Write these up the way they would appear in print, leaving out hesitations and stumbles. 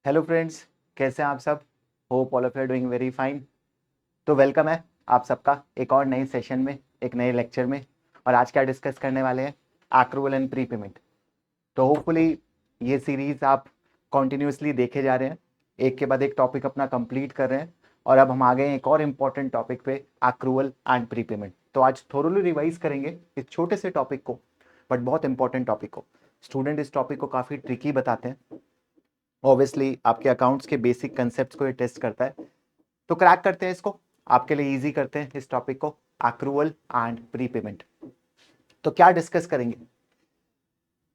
Hello friends, कैसे हैं आप सब। Hope all of you are doing very fine. तो वेलकम है आप सबका एक और नए सेशन में, एक नए लेक्चर में। और आज क्या डिस्कस करने वाले हैं? Accrual and pre payment. तो होपफुली ये सीरीज आप कॉन्टिन्यूसली देखे जा रहे हैं, एक के बाद एक टॉपिक अपना कंप्लीट कर रहे हैं। और अब हम आ गए हैं एक और इम्पॉर्टेंट टॉपिक पे, एक्रूवल एंड प्री पेमेंट। तो आज थोरोली रिवाइज करेंगे इस छोटे से टॉपिक को, बट बहुत इंपॉर्टेंट टॉपिक को। स्टूडेंट इस टॉपिक को काफ़ी ट्रिकी बताते हैं। ऑब्वियसली आपके अकाउंट्स के बेसिक कंसेप्ट को ये टेस्ट करता है। तो क्रैक करते हैं इसको, आपके लिए इजी करते हैं इस टॉपिक को, एक्रूवल एंड प्री पेमेंट। तो क्या डिस्कस करेंगे?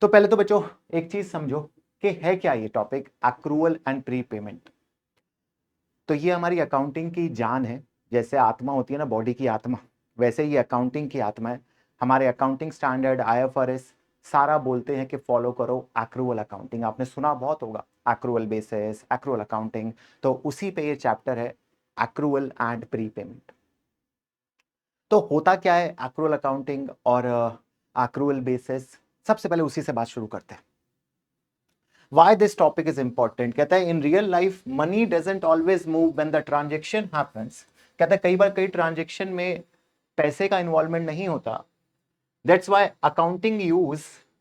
तो पहले तो बच्चों एक चीज समझो कि है क्या ये topic, accrual and pre payment. तो ये हमारी अकाउंटिंग की जान है। जैसे आत्मा होती है ना, बॉडी की आत्मा, वैसे ये अकाउंटिंग की आत्मा है। हमारे अकाउंटिंग स्टैंडर्ड आईएफआरएस सारा बोलते हैं कि फॉलो करो एक्रूवल अकाउंटिंग। आपने सुना बहुत होगा एक्रूवल बेसिस, एक्रूवल अकाउंटिंग। तो उसी पे ये चैप्टर है, एक्रूवल एंड प्री पेमेंट। तो होता क्या है एक्रूवल अकाउंटिंग और एक्रूवल बेसिस? सबसे पहले उसी से बात शुरू करते हैं। Why this topic is important? कहता है in real life money doesn't always move when the transaction happens. कहता है कई बार कई ट्रांजेक्शन में पैसे का इन्वॉल्वमेंट नहीं होता। That's why accounting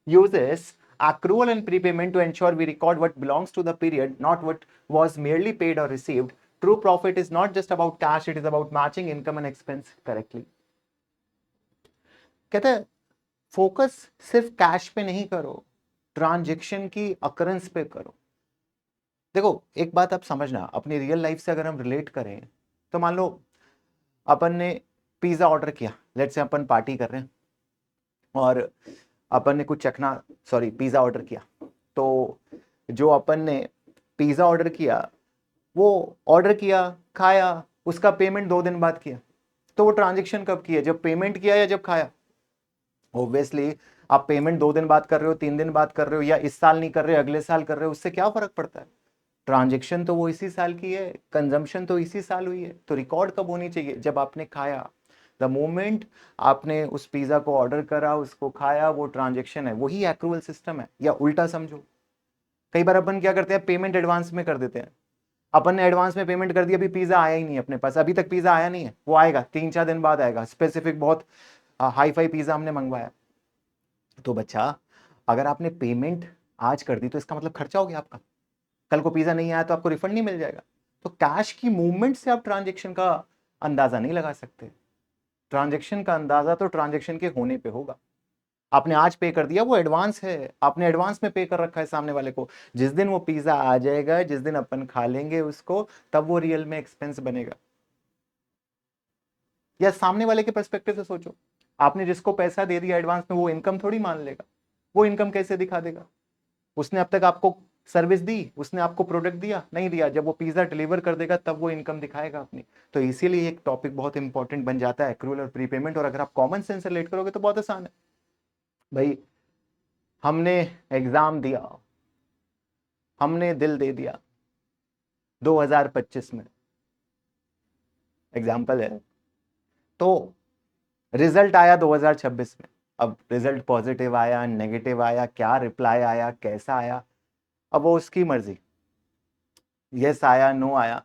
uses accrual and prepayment to ensure we record what belongs to the period, not what was merely paid or received. True profit is not just about cash, it is about matching income and expense correctly. कहता है focus सिर्फ cash पे नहीं करो, transaction की occurrence पे करो। देखो एक बात आप समझना, अपनी रियल लाइफ से अगर हम रिलेट करें तो मान लो अपन ने पिज्ज़ा ऑर्डर किया, लेट्स से अपन पार्टी कर रहे हैं और अपन ने कुछ चखना, सॉरी पिज़्ज़ा ऑर्डर किया। तो जो अपन ने पिज़्ज़ा ऑर्डर किया, वो ऑर्डर किया, खाया, उसका पेमेंट 2 दिन बाद किया। तो वो ट्रांजेक्शन कब की है? जब पेमेंट किया या जब खाया? ऑब्वियसली आप पेमेंट 2 दिन बाद कर रहे हो, 3 दिन बाद कर रहे हो, या इस साल नहीं कर रहे हो अगले साल कर रहे हो, उससे क्या फर्क पड़ता है? ट्रांजेक्शन तो वो इसी साल की है, कंजम्पशन तो इसी साल हुई है। तो रिकॉर्ड कब होनी चाहिए? जब आपने खाया। द मोमेंट आपने उस पिज्जा को ऑर्डर करा, उसको खाया, वो ट्रांजेक्शन है, वही एक्रूवल सिस्टम है। या उल्टा समझो, कई बार अपन क्या करते हैं, पेमेंट एडवांस में कर देते हैं। अपन ने एडवांस में पेमेंट कर दिया, अभी पिज्जा आया ही नहीं अपने पास, अभी तक पिज्जा आया नहीं है, वो आएगा 3-4 दिन बाद आएगा। स्पेसिफिक बहुत हाई फाई पिज्जा हमने मंगवाया। तो बच्चा, अगर आपने पेमेंट आज कर दी तो इसका मतलब खर्चा हो गया आपका। कल को पिज्जा नहीं आया तो आपको रिफंड नहीं मिल जाएगा। तो कैश की मूवमेंट से आप ट्रांजेक्शन का अंदाजा नहीं लगा सकते। ट्रांजेक्शन का अंदाजा तो ट्रांजेक्शन के होने पे होगा। आपने आज पे कर दिया, वो एडवांस है, आपने एडवांस में पे कर रखा है सामने वाले को। जिस दिन वो पिज्जा आ जाएगा, जिस दिन अपन खा लेंगे उसको, तब वो रियल में एक्सपेंस बनेगा। या सामने वाले के पर्सपेक्टिव से सोचो, आपने जिसको पैसा दे दिया एडवांस में, वो इनकम थोड़ी मान लेगा। वो इनकम कैसे दिखा देगा? उसने अब तक आपको सर्विस दी, उसने आपको प्रोडक्ट दिया नहीं दिया, जब वो पिज्जा डिलीवर कर देगा तब वो इनकम दिखाएगा अपनी। तो इसीलिए एक टॉपिक बहुत इंपॉर्टेंट बन जाता है, एक्रूवल और प्रीपेमेंट। और अगर आप कॉमन सेंस रिलेट करोगे तो बहुत आसान है भाई। हमने एग्जाम दिया, हमने दिल दे दिया 2025 में, एग्जाम्पल है। तो रिजल्ट आया 2026 में। अब रिजल्ट पॉजिटिव आया, नेगेटिव आया, क्या रिप्लाई आया, कैसा आया, अब वो उसकी मर्जी। यस आया, नो आया,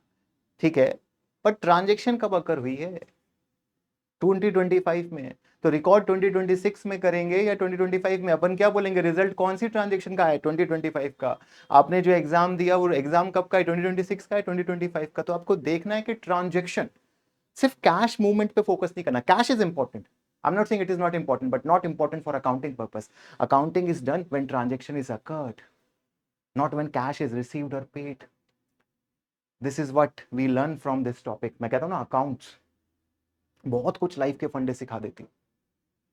ठीक है। पर ट्रांजेक्शन कब अकर हुई है? 2025 में है। तो रिकॉर्ड 2026 में करेंगे या 2025 में? अपन क्या बोलेंगे, रिजल्ट कौन सी ट्रांजेक्शन का है? 2025 का। आपने जो एग्जाम दिया वो एग्जाम कब का है? 2026 का है, 2025 का। तो आपको देखना है कि ट्रांजेक्शन, सिर्फ कैश मूवमेंट पे फोकस नहीं करना। Cash is important, I am not saying it is not important, but not important for accounting purpose. Accounting is done when transaction is occurred, not when cash is received और paid. This is what we learn from this topic. मैं कहता हूं ना, accounts बहुत कुछ life के फंडे सिखा देती है,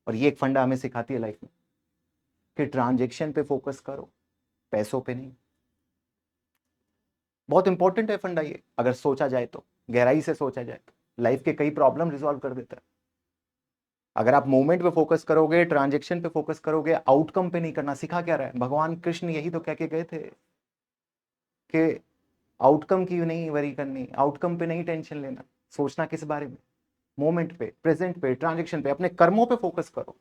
और ये एक फंडा हमें सिखाती है लाइफ में कि ट्रांजेक्शन पे फोकस करो, पैसों पे नहीं। बहुत इंपॉर्टेंट है फंडा ये, अगर सोचा जाए तो, गहराई से सोचा जाए तो लाइफ के कई प्रॉब्लम रिजॉल्व कर देता है। अगर आप मूवमेंट पे फोकस करोगे, ट्रांजेक्शन पे फोकस करोगे, आउटकम पे नहीं करना। सिखा क्या रहा है भगवान कृष्ण? यही तो कह के गए थे कि आउटकम की नहीं वरी करनी, आउटकम पे नहीं टेंशन लेना, सोचना किस बारे में? मोमेंट पे, प्रेजेंट पे, ट्रांजेक्शन पे, अपने कर्मों पे फोकस करो।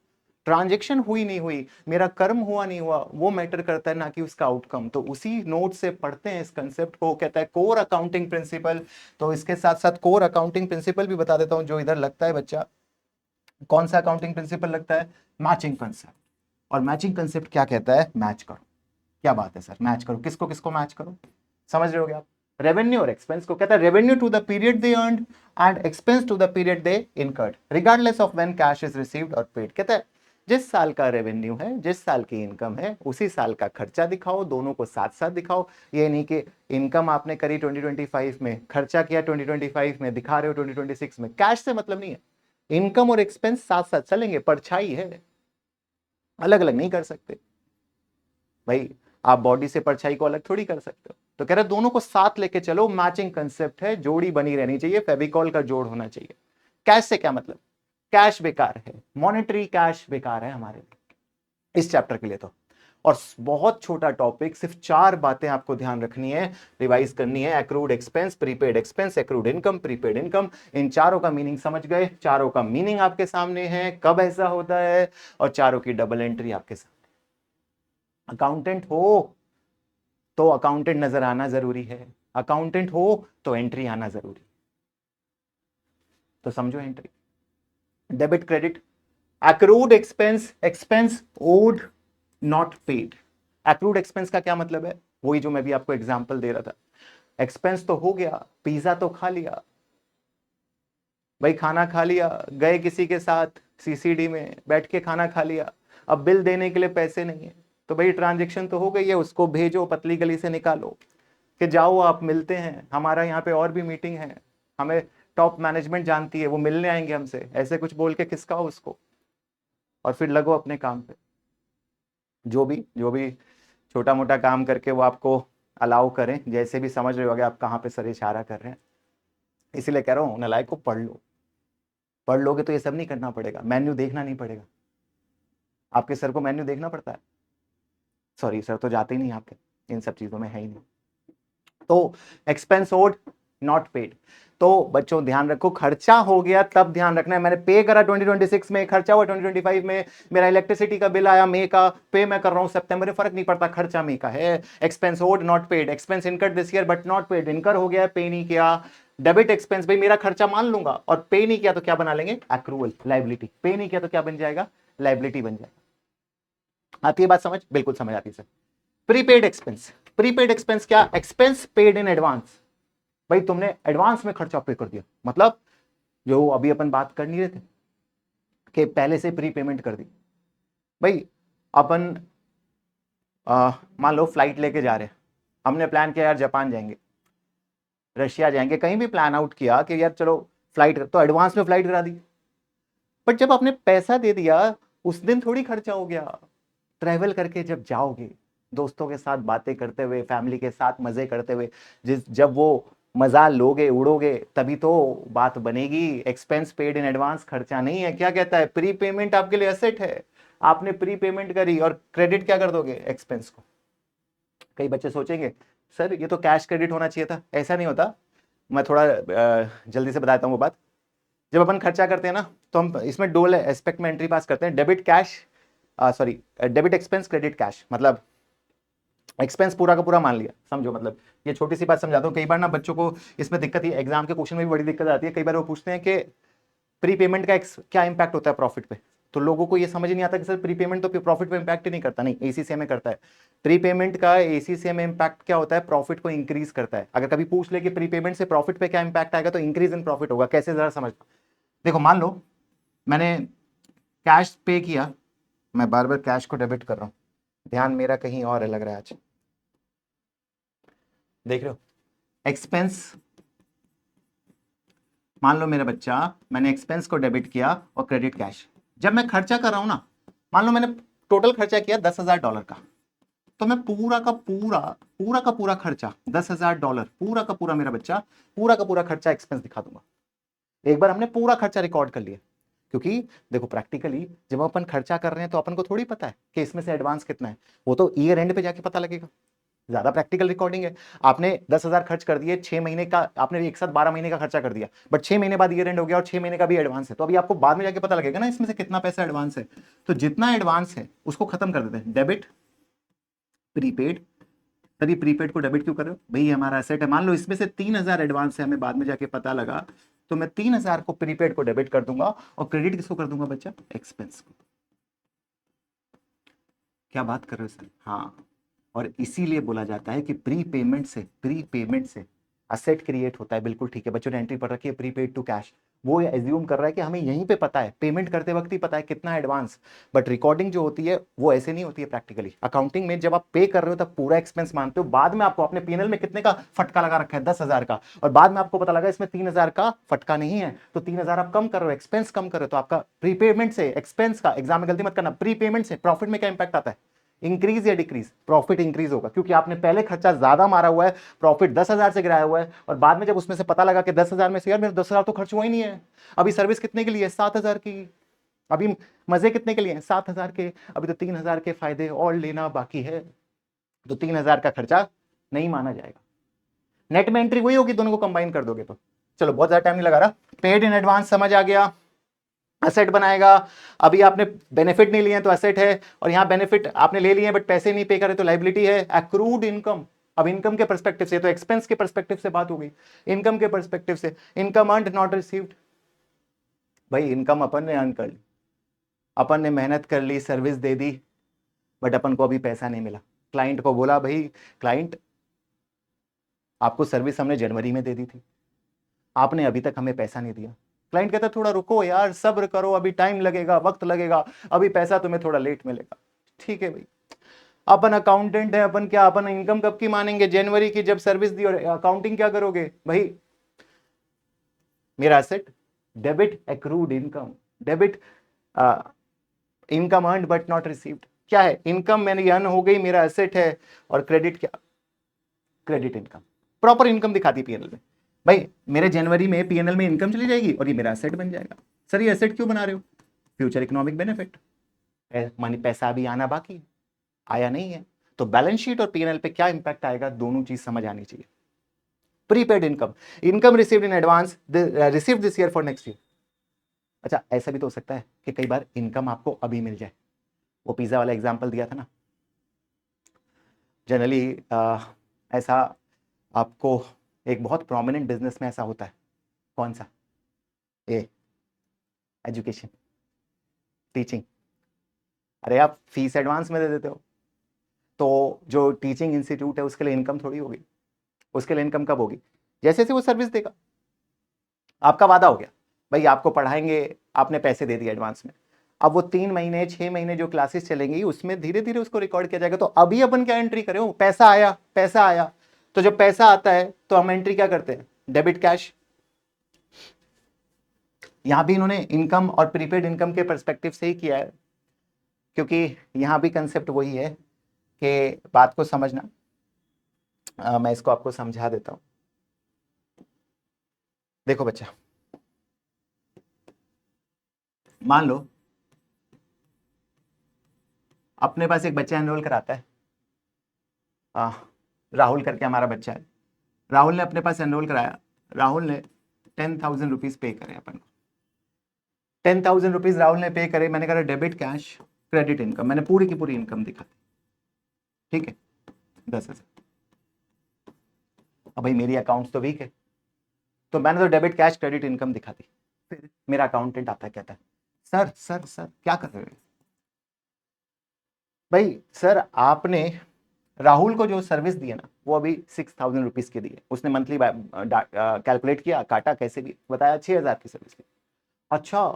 ट्रांजेक्शन हुई नहीं हुई, मेरा कर्म हुआ नहीं हुआ, वो मैटर करता है, ना कि उसका आउटकम। तो उसी नोट से पढ़ते हैं इस कंसेप्ट को, कहता है कोर अकाउंटिंग प्रिंसिपल। तो इसके साथ साथ कोर अकाउंटिंग प्रिंसिपल भी बता देता हूं जो इधर लगता है बच्चा। कौन सा अकाउंटिंग प्रिंसिपल लगता है? Matching concept. और मैचिंग कंसेप्ट क्या कहता है? मैच करो। क्या बात है सर, मैच करो, किसको किसको मैच करो? समझ रहे होगे आप? रेवेन्यू और एक्सपेंस को कहता है revenue to the period they earned and expense to the period they incurred regardless of when cash is received और पेड। कहता है जिस साल का रेवेन्यू है, जिस साल की इनकम है, उसी साल का खर्चा दिखाओ, दोनों को साथ साथ दिखाओ। ये नहीं कि इनकम आपने करी 2025 में, खर्चा किया 2025 में, दिखा रहे हो 2026 में। कैश से मतलब नहीं है, इनकम और एक्सपेंस साथ साथ चलेंगे, परछाई है, अलग अलग नहीं कर सकते भाई। आप बॉडी से परछाई को अलग थोड़ी कर सकते हो। तो कह रहे दोनों को साथ लेके चलो, मैचिंग कंसेप्ट है, जोड़ी बनी रहनी चाहिए, फेविकॉल का जोड़ होना चाहिए। कैश से क्या मतलब? कैश बेकार है, मॉनेटरी कैश बेकार है हमारे लिए इस चैप्टर के लिए। तो और बहुत छोटा टॉपिक, सिर्फ 4 बातें आपको ध्यान रखनी है, रिवाइज करनी है। Accrued expense, prepaid expense, accrued income, prepaid income. इन चारों का मीनिंग समझ गए? चारों का मीनिंग आपके सामने है, कब ऐसा होता है, और चारों की डबल एंट्री आपके सामने। अकाउंटेंट हो तो अकाउंटेंट नजर आना जरूरी है, अकाउंटेंट हो तो एंट्री आना जरूरी। तो समझो entry, debit credit, accrued expense, expense owed not paid. Accrued expense का क्या मतलब है? वही जो मैं भी आपको एग्जांपल दे रहा था। एक्सपेंस तो हो गया, पिज्जा तो खा लिया भाई, खाना खा लिया, गए किसी के साथ सीसीडी में बैठ के खाना खा लिया, अब बिल देने के लिए पैसे नहीं है, तो भाई ट्रांजेक्शन तो हो गई है, उसको भेजो, पतली गली से निकालो कि जाओ आप मिलते हैं, हमारा यहाँ पे और भी मीटिंग है, हमें टॉप मैनेजमेंट जानती है, वो मिलने आएंगे हमसे, ऐसे कुछ बोल के खिसकाओ उसको, और फिर लगो अपने काम पे। जो भी छोटा मोटा काम करके वो आपको अलाउ करें, जैसे भी समझ रहे होगे आप कहाँ पे सर इशारा कर रहे हैं। इसीलिए कह रहा हूँ नालायक को पढ़ लो, पढ़ लोगे तो ये सब नहीं करना पड़ेगा, मेन्यू देखना नहीं पड़ेगा। आपके सर को मेन्यू देखना पड़ता है? सॉरी सर तो जाते ही नहीं आपके, इन सब चीजों में है ही नहीं। तो एक्सपेंस ओड नॉट पेड। तो बच्चों ध्यान रखो, खर्चा हो गया तब ध्यान रखना है, मैंने पे करा 2026 में, खर्चा हुआ 2025 में, मेरा इलेक्ट्रिसिटी का बिल आया मई का, पे मैं कर रहा हूं सितंबर में, फर्क नहीं पड़ता, खर्चा मई का है। Expense owed not paid, expense incurred this year but not paid, incur हो गया, पे नहीं किया। डेबिट एक्सपेंस, भाई मेरा खर्चा मान लूंगा, और पे नहीं किया तो क्या बना लेंगे? Accrual, liability. पे नहीं किया तो क्या बन जाएगा? लाइबिलिटी बन जाएगा। आती है बात समझ? बिल्कुल समझ आती है sir. Prepaid expense, prepaid expense क्या? Expense paid in advance. भाई तुमने एडवांस में खर्चा पे कर दिया, मतलब जो अभी अपन बात कर नहीं रहे थे कि पहले से प्री पेमेंट कर दी। भाई अपन मान लो फ्लाइट लेके जा रहे हैं, हमने प्लान किया यार जापान जाएंगे, रशिया जाएंगे, कहीं भी प्लान आउट किया कि यार चलो फ्लाइट, तो एडवांस में फ्लाइट करा दी। बट जब आपने पैसा दे दिया उस दिन थोड़ी खर्चा हो गया। ट्रैवल करके जब जाओगे, दोस्तों के साथ बातें करते हुए, फैमिली के साथ मजे करते हुए, जब वो मजा लोगे, उड़ोगे, तभी तो बात बनेगी। एक्सपेंस पेड इन एडवांस खर्चा नहीं है। क्या कहता है? प्री पेमेंट आपके लिए एसेट है, आपने प्री पेमेंट करी, और क्रेडिट क्या कर दोगे? एक्सपेंस को। कई बच्चे सोचेंगे सर ये तो कैश क्रेडिट होना चाहिए था, ऐसा नहीं होता। मैं थोड़ा जल्दी से बताता हूँ वो बात। जब अपन खर्चा करते हैं ना, तो हम इसमें डोल एस्पेक्ट में एंट्री पास करते हैं, debit cash, sorry debit expense credit cash. मतलब एक्सपेंस पूरा का पूरा मान लिया, समझो। मतलब ये छोटी सी बात समझाता हूँ, कई बार ना बच्चों को इसमें दिक्कत, ही एग्जाम के क्वेश्चन में भी बड़ी दिक्कत आती है। कई बार वो पूछते हैं कि प्री पेमेंट का क्या इंपैक्ट होता है प्रॉफिट पे, तो लोगों को ये समझ नहीं आता कि सर प्री पेमेंट तो प्रॉफिट पे इंपैक्ट ही नहीं करता। नहीं, एसीसीए में करता है। प्री पेमेंट का एसीसीए में इंपैक्ट क्या होता है? प्रॉफिट को इंक्रीज करता है। अगर कभी पूछ ले कि प्री पेमेंट से प्रॉफिट पे क्या इंपैक्ट आएगा, तो इंक्रीज इन प्रॉफिट होगा। कैसे, जरा समझ। देखो मान लो मैंने कैश पे किया, मैं बार बार कैश को डेबिट कर रहा हूं, ध्यान मेरा कहीं और है लग रहा है आज। देख रहे हो एक्सपेंस, मान लो मेरा बच्चा, मैंने एक्सपेंस को डेबिट किया और क्रेडिट कैश। जब मैं खर्चा कर रहा हूं ना, मान लो मैंने टोटल खर्चा किया $10,000 का, तो मैं पूरा का पूरा खर्चा $10,000, पूरा का पूरा मेरा बच्चा, पूरा का पूरा खर्चा एक्सपेंस दिखा दूंगा। एक बार हमने पूरा खर्चा रिकॉर्ड कर लिया। क्योंकि देखो प्रैक्टिकली जब अपन खर्चा कर रहे हैं तो अपन को थोड़ी पता है कि इसमें से एडवांस कितना है, वो तो ईयर एंड पे जाके पता लगेगा। ज्यादा प्रैक्टिकल रिकॉर्डिंग है। आपने 10,000 खर्च कर दिए, 6 महीने का आपने एक साथ 12 महीने का खर्चा कर दिया, बट 6 महीने बाद ईयर एंड हो गया और 6 महीने का भी एडवांस है, तो अभी आपको बाद में जाके पता लगेगा ना इसमें से कितना पैसा एडवांस है। तो जितना एडवांस है उसको खत्म कर देते हैं, डेबिट प्रीपेड। सर ये प्रीपेड को डेबिट क्यों कर रहे हो भाई, हमारा एसेट है। मान लो इसमें से 3,000 एडवांस है, हमें बाद में जाके पता लगा, तो मैं 3,000 को प्रीपेड को डेबिट कर दूंगा और क्रेडिट किसको कर दूंगा बच्चा, एक्सपेंस को। क्या बात कर रहे हो सर, हाँ। और इसीलिए बोला जाता है कि प्री पेमेंट से असेट क्रिएट होता है। बिल्कुल ठीक है, बच्चों ने एंट्री पढ़ रखी है प्रीपेड टू कैश। वो एज्यूम कर रहा है कि हमें यहीं पे पता है, पेमेंट करते वक्त ही पता है कितना एडवांस। बट रिकॉर्डिंग जो होती है वो ऐसे नहीं होती है प्रैक्टिकली। अकाउंटिंग में जब आप पे कर रहे हो तब पूरा एक्सपेंस मानते हो, बाद में आपको अपने पीएनएल में कितने का फटका लगा रखा है, 10,000 का, और बाद में आपको पता लगा इसमें 3,000 का फटका नहीं है, तो 3,000 आप कम कर रहे हो, एक्सपेंस कम कर रहे हो, तो आपका प्रीपेमेंट से एक्सपेंस का, एग्जाम में गलती मत करना, प्रीपेमेंट से प्रॉफिट में क्या इंपैक्ट आता है, इंक्रीज या डिक्रीज, प्रॉफिट इंक्रीज होगा, क्योंकि आपने पहले खर्चा ज्यादा मारा हुआ है, प्रॉफिट 10,000 से गिराया हुआ है, और बाद में जब उसमें से पता लगा कि 10,000 में से यार मेरे 10,000 तो खर्च हुआ ही नहीं है, अभी सर्विस कितने के लिए, 7,000 की, अभी मजे कितने के लिए, 7,000 के, अभी तो 3,000 के फायदे और लेना बाकी है, तो 3,000 का खर्चा नहीं माना जाएगा। नेट में एंट्री वही होगी, दोनों को कंबाइन कर दोगे तो। चलो बहुत ज्यादा टाइम नहीं लगा रहा, पेड इन एडवांस समझ आ गया, एसेट बनाएगा। अभी आपने बेनिफिट नहीं लिए तो एसेट है, और यहां बेनिफिट आपने ले लिए बट पैसे नहीं पे करे तो लाइबिलिटी है। एक्रूड इनकम, अब इनकम के पर्सपेक्टिव से, तो एक्सपेंस के पर्सपेक्टिव से बात हो गई, इनकम के पर्सपेक्टिव से, इनकम अर्न्ड नॉट रिसीव्ड। भाई इनकम अपन ने अर्न कर ली, अपन ने मेहनत कर ली, सर्विस दे दी, बट अपन को अभी पैसा नहीं मिला। क्लाइंट को बोला भाई क्लाइंट आपको सर्विस हमने जनवरी में दे दी थी, आपने अभी तक हमें पैसा नहीं दिया। क्लाइंट कहता थोड़ा रुको यार, सब्र करो, अभी टाइम लगेगा, वक्त लगेगा, अभी पैसा तुम्हें थोड़ा लेट मिलेगा। ठीक है भाई, अपन अकाउंटेंट है, अपन क्या, अपन इनकम कब की मानेंगे, जनवरी की जब सर्विस दी, और अकाउंटिंग क्या करोगे भाई, मेरा asset debit accrued income, debit income earned but not received. क्या है, इनकम मैंने अर्न हो गई, मेरा एसेट है, और क्रेडिट क्या, क्रेडिट इनकम, प्रॉपर इनकम दिखाती पीएनएल में। भाई मेरे जनवरी में पीएनएल में इनकम चली जाएगी और ये मेरा एसेट बन जाएगा। सर ये एसेट क्यों बना रहे हो, फ्यूचर इकोनॉमिक बेनिफिट, मानी पैसा अभी आना बाकी है, आया नहीं है, तो बैलेंस शीट और पीएनएल पे क्या इंपैक्ट आएगा, दोनों चीज समझ आनी चाहिए। Prepaid income, income received in advance, received this year for next year. अच्छा ऐसा भी तो हो सकता है कि कई बार इनकम आपको अभी मिल जाए, वो पिज्जा वाला एग्जांपल दिया था ना, जनरली ऐसा आपको एक बहुत प्रोमिनेंट बिजनेस में ऐसा होता है। कौन सा, ए एजुकेशन, टीचिंग। अरे आप फीस एडवांस में दे देते हो, तो जो टीचिंग इंस्टीट्यूट है उसके लिए इनकम थोड़ी होगी, उसके लिए इनकम कब होगी, जैसे जैसे वो सर्विस देगा। आपका वादा हो गया भाई आपको पढ़ाएंगे, आपने पैसे दे दिए एडवांस में, अब वो 3 महीने 6 महीने जो क्लासेस चलेंगी उसमें धीरे धीरे उसको रिकॉर्ड किया जाएगा। तो अभी अपन क्या एंट्री करें, पैसा आया, पैसा आया, तो जब पैसा आता है तो हम एंट्री क्या करते हैं, डेबिट कैश। यहां भी इन्होंने इनकम और प्रीपेड इनकम के परस्पेक्टिव से ही किया है, क्योंकि यहां भी कंसेप्ट वही है कि बात को समझना। मैं इसको आपको समझा देता हूं। देखो बच्चा, मान लो अपने पास एक बच्चा एनरोल कराता है, राहुल करके हमारा बच्चा है, राहुल ने अपने पास एनरोल कराया, राहुल ने 10,000 रुपीज पे करे अपन को, 10,000 रुपीज राहुल ने पे करे, मैंने कहा डेबिट कैश क्रेडिट इनकम, मैंने पूरी की पूरी इनकम दिखा दी, ठीक है 10,000। अब भाई मेरी अकाउंट्स तो वीक है, तो मैंने तो डेबिट कैश क्रेडिट इनकम दिखा दी। फिर मेरा अकाउंटेंट आता है, कहता है सर सर सर क्या कर रहे हो भाई, सर आपने राहुल को जो सर्विस दी है ना वो अभी 6,000 रुपीज की दी है, उसने मंथली कैलकुलेट किया, काटा कैसे भी, बताया 6,000 की सर्विस की। अच्छा,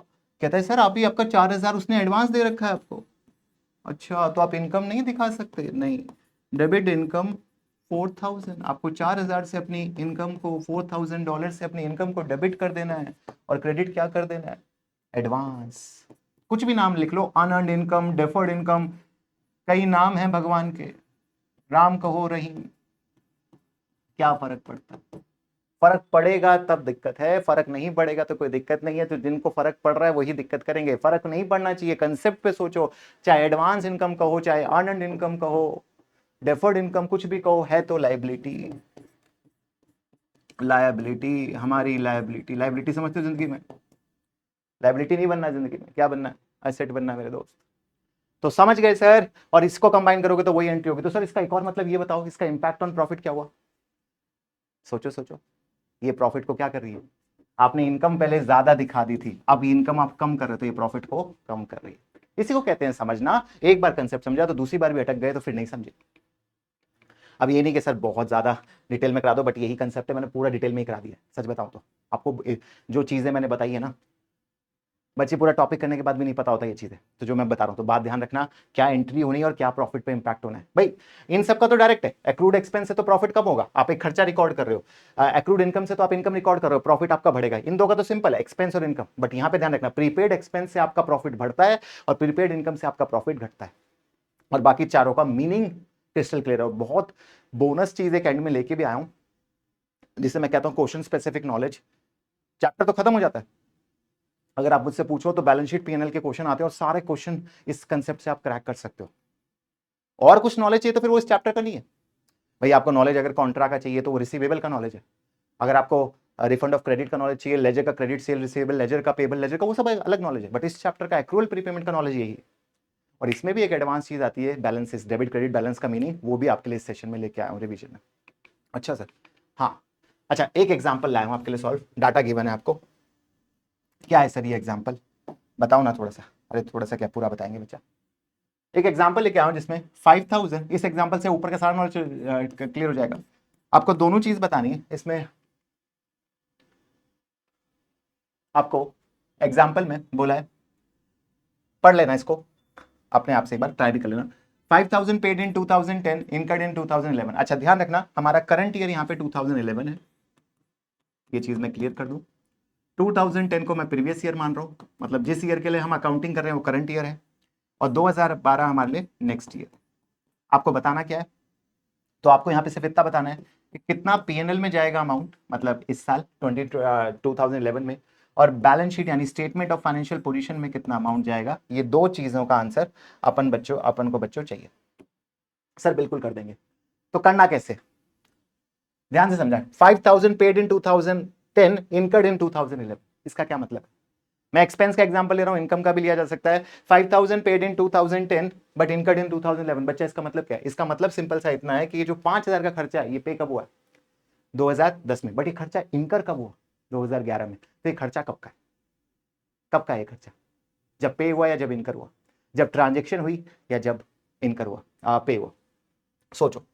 कहता है सर अभी आपका 4,000 उसने एडवांस दे रखा है आपको। अच्छा तो आप इनकम नहीं दिखा सकते, नहीं, डेबिट इनकम 4,000, आपको 4,000 से अपनी इनकम को, $4,000 से अपनी इनकम को डेबिट कर देना है, और क्रेडिट क्या कर देना है, एडवांस। कुछ भी नाम लिख लो, अनअर्न्ड इनकम, डेफर्ड इनकम, कई नाम हैं भगवान के, राम कहो रहीम, क्या फर्क पड़ता है, फर्क पड़ेगा तब दिक्कत है, फर्क नहीं पड़ेगा तो कोई दिक्कत नहीं है। तो जिनको फर्क पड़ रहा है वही दिक्कत करेंगे, फर्क नहीं पड़ना चाहिए, कंसेप्ट पे सोचो, चाहे एडवांस इनकम कहो चाहे अर्नड इनकम कहो, डेफर्ड इनकम कुछ भी कहो है तो लायबिलिटी, लायबिलिटी हमारी लायबिलिटी, लायबिलिटी समझते हो जिंदगी में? लायबिलिटी नहीं बनना जिंदगी में, क्या बनना है? एसेट बनना है मेरे दोस्त। तो समझ गए सर, और इसको कंबाइन करोगे तो वही एंट्री होगी। तो सर इसका एक और मतलब ये बताओ, इसका इंपैक्ट ऑन प्रॉफिट क्या हुआ? सोचो सोचो, ये प्रॉफिट को क्या कर रही है? आपने इनकम पहले ज्यादा दिखा दी थी, अब इनकम आप कम कर रहे हो तो ये प्रॉफिट को कम कर रही है। इसी को कहते हैं समझना। एक बार कंसेप्ट समझा तो दूसरी बार भी अटक गए तो फिर नहीं समझे। अब ये नहीं कि सर बहुत ज्यादा डिटेल में करा दो, बट यही कंसेप्ट है, मैंने पूरा डिटेल में ही करा दिया। सच बताऊं तो आपको जो चीजें मैंने बताई है ना, बच्चे पूरा टॉपिक करने के बाद भी नहीं पता होता ये चीजें, तो जो मैं बता रहा हूं तो बात ध्यान रखना, क्या एंट्री होनी है और क्या प्रॉफिट पे इंपैक्ट होना है। भाई इन सब का तो डायरेक्ट है, एक्रूड एक्सपेंस से तो प्रॉफिट कम होगा, आप एक खर्चा रिकॉर्ड कर रहे हो, एक्रूड इनकम से तो आप इनकम रिकॉर्ड कर रहे हो, प्रॉफिट आपका बढ़ेगा। इन दो का तो सिंपल है, एक्सपेंस और इनकम। बट यहां पे ध्यान रखना, प्रीपेड एक्सपेंस से आपका प्रॉफिट बढ़ता है और प्रीपेड इनकम से आपका प्रॉफिट घटता है, और बाकी चारों का मीनिंग क्रिस्टल क्लियर है। बहुत बोनस चीज एक एंड में लेके भी आया हूं, जिसे मैं कहता हूं क्वेश्चन स्पेसिफिक नॉलेज। चैप्टर तो खत्म हो जाता है, अगर आप मुझसे पूछो तो बैलेंस शीट पीएनएल के क्वेश्चन आते हैं और सारे क्वेश्चन इस कंसेप्ट से आप क्रैक कर सकते हो। और कुछ नॉलेज चाहिए तो फिर वो इस चैप्टर का नहीं है। भाई आपको नॉलेज अगर कॉन्ट्रा का चाहिए तो वो रिसीवेबल का नॉलेज है, अगर आपको रिफंड ऑफ क्रेडिट का नॉलेज चाहिए, लेजर का क्रेडिट सेल रिसीवेबल, लेजर का पेबल लेजर का, वो सब अलग नॉलेज है। बट इस चैप्टर का एक्रूअल प्रीपेमेंट का नॉलेज यही है। और इसमें भी एक एडवांस चीज आती है, बैलेंसेस, डेबिट क्रेडिट बैलेंस का मीनिंग, वो भी आपके लिए इस सेशन में लेके आया हूं रिवीजन में। अच्छा सर, हाँ अच्छा, एक एग्जाम्पल लाया हूं आपके लिए सॉल्व, डाटा गिवन है आपको। क्या है सर ये एग्जाम्पल, बताओ ना थोड़ा सा। अरे थोड़ा सा क्या, पूरा बताएंगे बच्चा। एक एग्जाम्पल लेके आओ जिसमें 5000, इस एग्जाम्पल से ऊपर का सारा नॉलेज क्लियर हो जाएगा। आपको दोनों चीज बतानी है इसमें। आपको एग्जाम्पल में बोला है, पढ़ लेना इसको अपने आप से, एक बार ट्राई भी कर लेना। 5000 पेड इन 2010, इनकर्ड इन 2011। अच्छा ध्यान रखना, हमारा करंट ईयर यहाँ पे 2011 है, ये चीज मैं क्लियर कर दूं। 2010 को मैं प्रीवियस ईयर मान रहा हूं, मतलब जिस ईयर के लिए हम अकाउंटिंग कर रहे हैं वो करंट ईयर है, और 2012 हमारे लिए नेक्स्ट ईयर। आपको बताना क्या है, तो आपको यहाँ पे सिर्फ इतना बताना है कि कितना पीएनएल में जाएगा अमाउंट, मतलब इस साल 2011 में, और बैलेंस शीट यानी स्टेटमेंट ऑफ फाइनेंशियल पोजीशन में कितना अमाउंट जाएगा। ये दो चीजों का आंसर अपन को बच्चों चाहिए। सर बिल्कुल कर देंगे, तो करना कैसे, ध्यान से समझा। 5000 पेड इन 2010, इनकर्ड इन 2011, इसका क्या मतलब है? मैं एक्सपेंस का एग्जांपल ले रहा हूं, इनकम का भी लिया जा सकता है। 5000 paid in 2010 but incurred in 2011। बच्चा इसका मतलब क्या है? इसका मतलब सिंपल सा इतना है कि ये जो 5000 का खर्चा है ये पे कब हुआ है? 2010 में। बट ये खर्चा इनकर कब हुआ? 2011 में। तो ये खर्चा कब का है? कब का है ये खर्चा? जब पे हुआ या जब इनकर हुआ? जब ट्रांजेक्शन हुई या जब इनकर हुआ, पे हुआ? सोचो।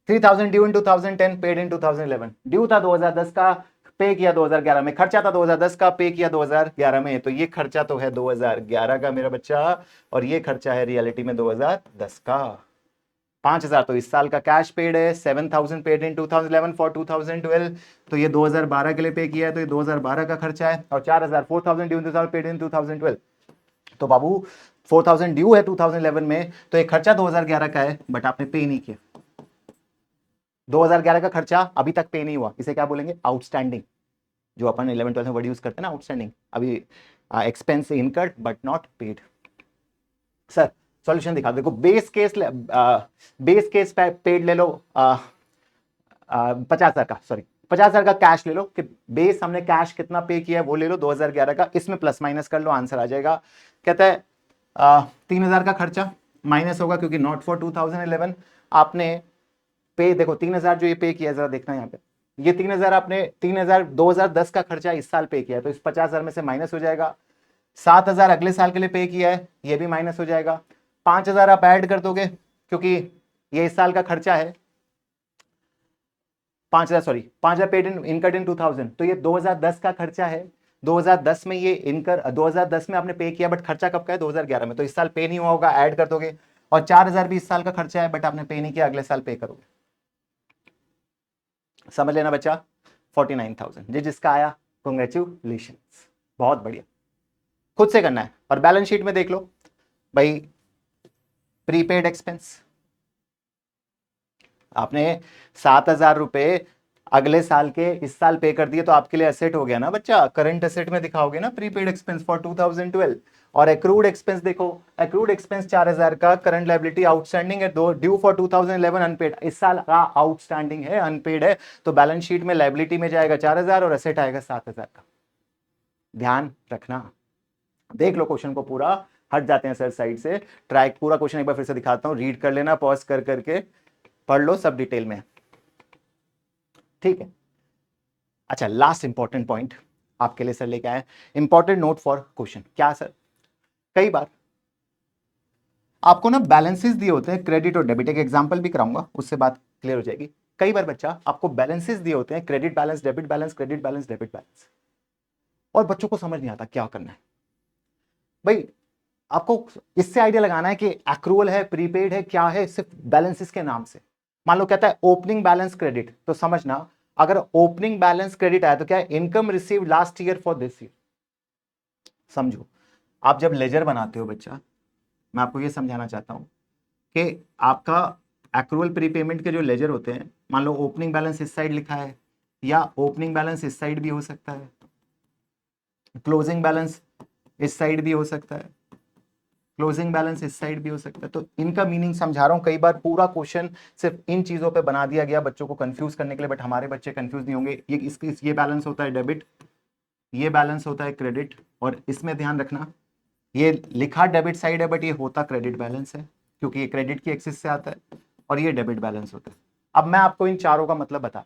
3000 due in 2010, paid in 2011। Due था 2010 का, पे किया 2011 में, खर्चा था 2010 का, पे किया 2011 में। तो ये खर्चा तो है 2011 का मेरा बच्चा, और ये खर्चा है रियलिटी में 2010 का। 5000 तो इस साल का कैश पेड है, 7000 पेड इन 2011 फॉर 2012, तो ये 2012 के लिए पे किया है, तो ये 2012 का खर्चा है। और 4000 ड्यू इन 2000 पेड इन 2012, तो बाबू 4000 ड्यू है 2011 में, तो ये खर्चा 2011 का है, बट आपने पे नहीं किया। 2011 का खर्चा अभी तक पे नहीं हुआ, इसे क्या बोलेंगे? आउटस्टैंडिंग। जो अपन 11 12 में वर्ड यूज करते हैं ना, आउटस्टैंडिंग। अभी expense incurred but not paid. Sir solution दिखा, देखो बेस केस पेड ले लो 50,000 का, सॉरी 50,000 का कैश ले लो, कि बेस हमने कैश कितना पे किया है वो ले लो 2011 का, इसमें प्लस माइनस कर लो, आंसर आ जाएगा। कहता है 3000 का खर्चा माइनस होगा क्योंकि नॉट फॉर 2011। आपने पे, देखो 3000 जो ये पे किया, जरा देखना यहाँ पे, ये 3000 आपने 3000 2010 का खर्चा इस साल पे किया है, तो इस 50,000 में से माइनस हो जाएगा। 7000 अगले साल के लिए पे किया है, ये भी माइनस हो जाएगा। 5000 आप ऐड कर दोगे क्योंकि ये इस साल का खर्चा है। 5000, sorry 5000 paid in incurred in 2000, तो ये 2010 का खर्चा है। 2010 में ये इनकर 2010 में आपने पे किया, बट खर्चा कब का है? 2011 में, तो इस साल पे नहीं हुआ होगा, ऐड कर दोगे। और 4000 भी इस साल का खर्चा है, बट आपने पे नहीं किया, अगले साल पे करोगे। समझ लेना बच्चा, 49,000 जी जिसका आया, कॉन्ग्रेचुलेशन, बहुत बढ़िया। खुद से करना है, और बैलेंस शीट में देख लो भाई, प्रीपेड एक्सपेंस आपने 7,000 रुपए अगले साल के इस साल पे कर दिए तो आपके लिए एसेट हो गया ना बच्चा, करंट एसेट में दिखाओगे ना प्रीपेड एक्सपेंस फॉर 2012। और एक्रूड एक्सपेंस देखो, एक्रूड एक्सपेंस 4000 का, करंट लायबिलिटी आउटस्टैंडिंग है ड्यू फॉर 2011 अनपेड, इस साल का आउटस्टैंडिंग है, अनपेड है, तो बैलेंस शीट में लायबिलिटी में जाएगा 4000 और एसेट आएगा 7000 का। ध्यान रखना, देख लो क्वेश्चन को पूरा, हट जाते हैं सर साइड से, ट्रैक पूरा क्वेश्चन एक बार फिर से दिखाता हूं, रीड कर लेना, पॉज कर करके पढ़ लो सब डिटेल में, ठीक है। अच्छा, लास्ट इंपॉर्टेंट पॉइंट आपके लिए सर लेके आए, इंपॉर्टेंट नोट फॉर क्वेश्चन। क्या सर, कई बार आपको ना बैलेंसेस दिए होते हैं, क्रेडिट और डेबिट, एक एग्जांपल भी कराऊंगा, उससे बात क्लियर हो जाएगी। कई बार बच्चा आपको बैलेंसेस दिए होते हैं, credit balance, debit balance, credit balance, debit balance, और बच्चों को समझ नहीं आता क्या करना है। भाई आपको इससे आइडिया लगाना है कि एक्रूअल है, प्रीपेड है, क्या है, सिर्फ बैलेंसेस के नाम से। मान लो कहता है ओपनिंग बैलेंस क्रेडिट, तो समझना अगर ओपनिंग बैलेंस क्रेडिट आया तो क्या है, income received last year for this year. समझो, आप जब लेजर बनाते हो बच्चा, मैं आपको ये समझाना चाहता हूं कि आपका एक्रूअल प्रीपेमेंट के जो लेजर होते हैं, मान लो ओपनिंग बैलेंस इस साइड लिखा है, या ओपनिंग बैलेंस इस साइड भी हो सकता है, क्लोजिंग बैलेंस इस साइड भी हो सकता है, क्लोजिंग बैलेंस इस साइड भी हो सकता है। तो इनका मीनिंग समझा रहा हूं, कई बार पूरा क्वेश्चन सिर्फ इन चीजों पे बना दिया गया बच्चों को कंफ्यूज करने के लिए, बट हमारे बच्चे कंफ्यूज नहीं होंगे। ये बैलेंस होता है डेबिट, ये बैलेंस होता है क्रेडिट, और इसमें ध्यान रखना ये लिखा डेबिट साइड है बट ये होता क्रेडिट बैलेंस है, क्योंकि ये क्रेडिट की एक्सिस से आता है, और ये डेबिट बैलेंस होता है। अब मैं आपको इन चारों का मतलब बता,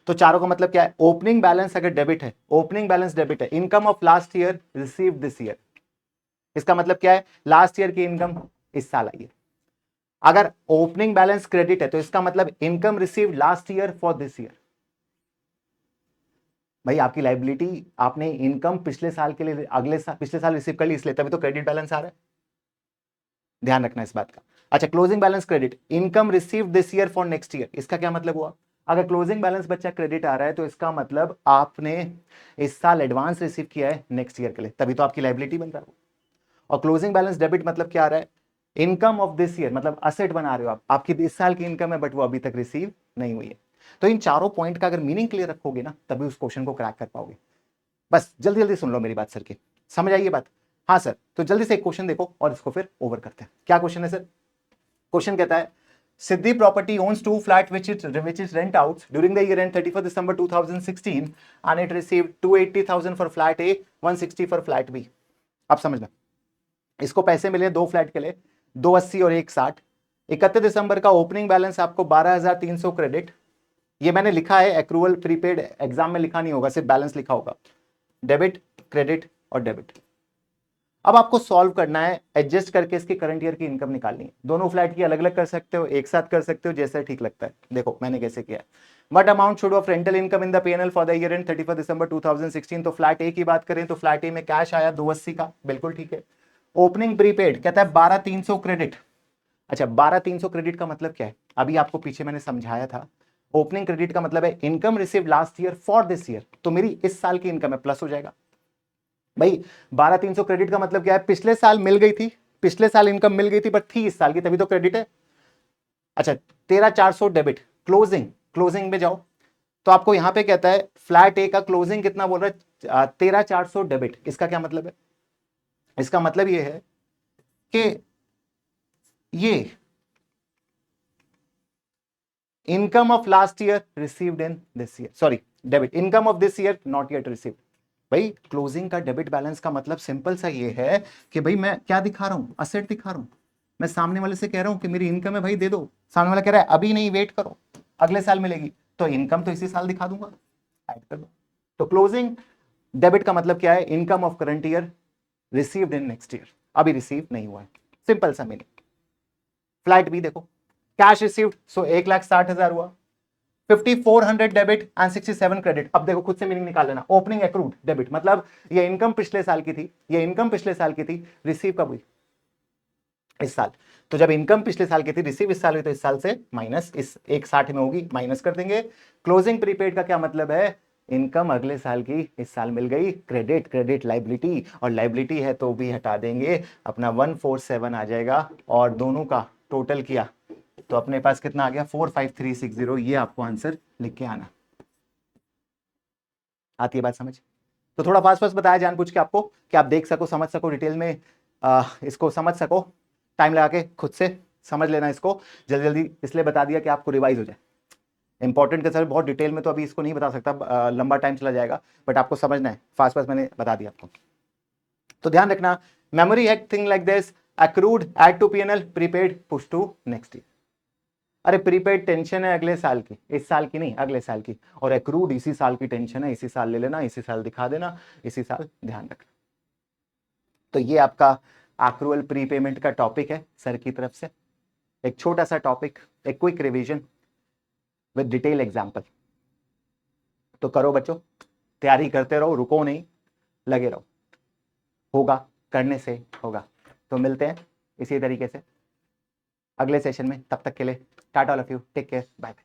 तो चारों का मतलब क्या है, ओपनिंग बैलेंस अगर डेबिट है, ओपनिंग बैलेंस डेबिट है, income of last year received this year, इसका मतलब क्या है, लास्ट ईयर की इनकम इस साल आई है। अगर ओपनिंग बैलेंस क्रेडिट है तो इसका मतलब income received last year for this year. भाई आपकी लायबिलिटी, आपने इनकम पिछले साल के लिए, अगले साल, पिछले साल रिसीव कर ली, इसलिए तभी तो क्रेडिट बैलेंस आ रहा है, ध्यान रखना इस बात का। अच्छा, closing balance credit, income received this year for next year, इसका क्या मतलब हुआ, अगर क्लोजिंग बैलेंस बच्चा क्रेडिट आ रहा है तो इसका मतलब आपने इस साल एडवांस रिसीव किया है नेक्स्ट ईयर के लिए, तभी तो आपकी लायबिलिटी बन रहा है। और क्लोजिंग बैलेंस डेबिट मतलब क्या आ रहा है, इनकम ऑफ दिस ईयर, मतलब असेट बना रहे हो आप, आपकी इस साल की इनकम है बट वो अभी तक रिसीव नहीं हुई है। तो इन चारों पॉइंट का अगर मीनिंग क्लियर रखोगे ना, तभी उस क्वेश्चन को क्रैक कर पाओगे। बस जल्दी जल्दी सुन लो मेरी बात सर की, समझ आइए बात। हाँ सर, तो जल्दी से एक क्वेश्चन देखो और इसको फिर ओवर करते हैं। क्या क्वेश्चन है सर, क्वेश्चन कहता है Siddhi property owns two flat which is rent out during the year end 31st December 2016 and it received 280,000 for flat A, 160 for flat B। अब समझना, इसको पैसे मिले दो फ्लैट के लिए, 280 और 160। 31 दिसंबर का ओपनिंग बैलेंस आपको 12,300 क्रेडिट, ये मैंने लिखा है, एक्रूवल प्रीपेड एग्जाम में लिखा नहीं होगा, सिर्फ बैलेंस लिखा होगा, डेबिट क्रेडिट और डेबिट। अब आपको सॉल्व करना है, एडजस्ट करके इसकी करंट ईयर की इनकम निकालनी है। दोनों फ्लैट की अलग अलग कर सकते हो, एक साथ कर सकते हो, जैसा ठीक लगता है। देखो मैंने कैसे किया, what amount should of rental income in the PNL for the year and 31 दिसंबर 2016। तो फ्लैट ए की बात करें तो फ्लैट ए में कैश आया 280 का, बिल्कुल ठीक है। ओपनिंग प्रीपेड कहता है 12,300 क्रेडिट। अच्छा, 12,300 क्रेडिट का मतलब क्या है, अभी आपको पीछे मैंने समझाया था, ओपनिंग क्रेडिट का मतलब है income receive last year for this year, तो मेरी इस साल की इनकम है, प्लस हो जाएगा। भाई 12,300 क्रेडिट का मतलब क्या है, पिछले साल मिल गई थी, पिछले साल इनकम मिल गई थी बट थी इस साल की, तभी तो क्रेडिट है। अच्छा, 13,400 डेबिट, क्लोजिंग, क्लोजिंग में जाओ तो आपको यहां पे कहता है फ्लैट ए का क्लोजिंग कितना बोल रहा है, 13,400 डेबिट। इसका क्या मतलब है, इसका मतलब ये है कि ये income of last year received in this year, sorry debit, income of this year not yet received. भाई क्लोजिंग का डेबिट बैलेंस का मतलब सिंपल सा ये है कि भाई मैं क्या दिखा रहा हूं, असेट दिखा रहा हूं, मैं सामने वाले से कह रहा हूं कि मेरी इनकम है भाई दे दो, सामने वाला कह रहा है अभी नहीं वेट करो अगले साल मिलेगी, तो इनकम तो इसी साल दिखा दूंगा, ऐड कर दो। तो क्लोजिंग डेबिट का मतलब क्या है, income of current year received in next year, अभी रिसीव नहीं हुआ है, सिंपल सा मीनिंग। फ्लाइट भी देखो, कैश रिसीव्ड, सो 1,60,000 हुआ, 5,400 डेबिट एंड 67 क्रेडिट। अब देखो खुद से मीनिंग निकाल लेना, ओपनिंग एक्रूड डेबिट मतलब ये इनकम पिछले साल की थी, ये इनकम पिछले साल की थी, रिसीव कब हुई, इस साल। तो जब इनकम पिछले साल की थी, रिसीव इस साल हुई, तो इस साल से माइनस, इस 160 में होगी, माइनस कर देंगे। क्लोजिंग प्रीपेड का क्या मतलब है, इनकम अगले साल की इस साल मिल गई, क्रेडिट, क्रेडिट लाइबिलिटी, और लाइबिलिटी है तो भी हटा देंगे, अपना 147 आ जाएगा, और दोनों का टोटल किया तो अपने पास कितना आ गया 45360, ये आपको आंसर लिख के आना। आती है बात समझ? तो थोड़ा फास्ट फास्ट बताया जानबूझ के आपको कि आप देख सको, समझ सको, डिटेल में इसको समझ सको, टाइम लगा के खुद से समझ लेना इसको, जल्दी जल्दी इसलिए बता दिया कि आपको रिवाइज हो जाए। इंपॉर्टेंट के सर बहुत डिटेल में तो अभी इसको नहीं बता सकता, लंबा टाइम चला जाएगा, बट आपको समझना है, फास्ट फास्ट मैंने बता दिया आपको। तो ध्यान रखना, memory hack thing like this, accrued add to P&L, prepaid push to next year। अरे प्रीपेड टेंशन है अगले साल की, इस साल की नहीं, अगले साल की, और एक्रूड इसी साल की टेंशन है, इसी साल ले लेना, इसी साल दिखा देना, इसी साल ध्यान रखना। तो ये आपका एक्रूअल प्रीपेमेंट का टॉपिक है सर की तरफ से, एक छोटा सा टॉपिक, एक quick revision with detail example. तो करो बच्चों, तैयारी करते रहो, रुको नहीं, लगे रहो, होगा, करने से होगा। तो मिलते हैं इसी तरीके से अगले सेशन में, तब तक के लिए tata, all of you, take care, bye bye.